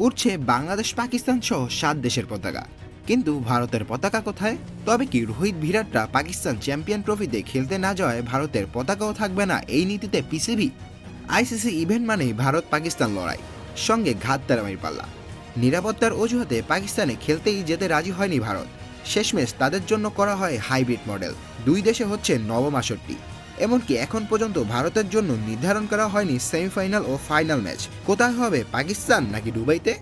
উড়ছে বাংলাদেশ পাকিস্তান সহ 7 দেশের পতাকা। কিন্তু ভারতের পতাকা কোথায়? তবে কি রোহিত ভিরাটরা পাকিস্তান চ্যাম্পিয়ন ট্রফিতে খেলতে না যাওয়ায় ভারতের পতাকাও থাকবে না এই নীতিতে পিসিবি? আইসিসি ইভেন্ট মানেই ভারত পাকিস্তান লড়াই, সঙ্গে ঘাত তেরামির পাল্লা। নিরাপত্তার অজুহাতে পাকিস্তানে খেলতেই যেতে রাজি হয়নি ভারত। শেষমেশ তাদের জন্য করা হয় হাইব্রিড মডেল। দুই দেশে হচ্ছে নবম আসরটি। এমনকি এখন পর্যন্ত ভারতের জন্য নির্ধারণ করা হয়নি সেমিফাইনাল ও ফাইনাল ম্যাচ কোথায় হবে, পাকিস্তান নাকি দুবাইতে।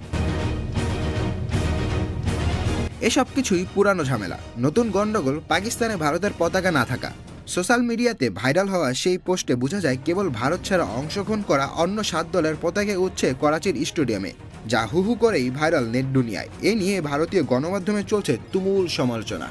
এসব কিছুই পুরানো ঝামেলা। নতুন গন্ডগোল পাকিস্তানে ভারতের পতাকা না থাকা। সোশ্যাল মিডিয়াতে ভাইরাল হওয়া সেই পোস্টে বোঝা যায় কেবল ভারত ছাড়া অংশগ্রহণ করা অন্য 7 দলের পতাকা উঠছে করাচির স্টেডিয়ামে, যা হুহু করেই ভাইরাল নেট দুনিয়ায়। এ নিয়ে ভারতীয় গণমাধ্যমে চলছে তুমুল সমালোচনা।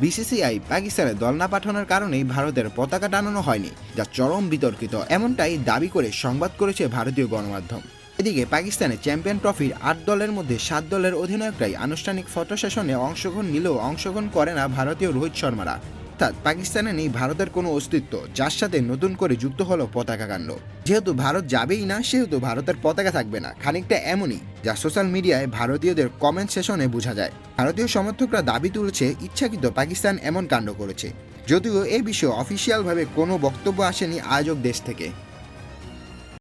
বিসিসিআই পাকিস্তানে দল না পাঠানোর কারণেই ভারতের পতাকা টানানো হয়নি, যা চরম বিতর্কিত, এমনটাই দাবি করে সংবাদ করেছে ভারতীয় গণমাধ্যম। এদিকে পাকিস্তানে চ্যাম্পিয়ন ট্রফির 8 দলের মধ্যে 7 দলের অধিনায়করাই আনুষ্ঠানিক ফটো সেশনে অংশগ্রহণ নিলেও অংশগ্রহণ করে না ভারতীয় রোহিত শর্মারা। অর্থাৎ পাকিস্তানে নেই ভারতের কোনো অস্তিত্ব, যার সাথে নতুন করে যুক্ত হলো পতাকা কাণ্ড। যেহেতু ভারত যাবেই না, সেহেতু ভারতের পতাকা থাকবে না, খানিকটা এমনই, যা সোশ্যাল মিডিয়ায় ভারতীয়দের কমেন্ট সেশনে বোঝা যায়। ভারতীয় সমর্থকরা দাবি তুলছে ইচ্ছাকৃত পাকিস্তান এমন কাণ্ড করেছে, যদিও এ বিষয়ে অফিসিয়ালভাবে কোনো বক্তব্য আসেনি আয়োজক দেশ থেকে।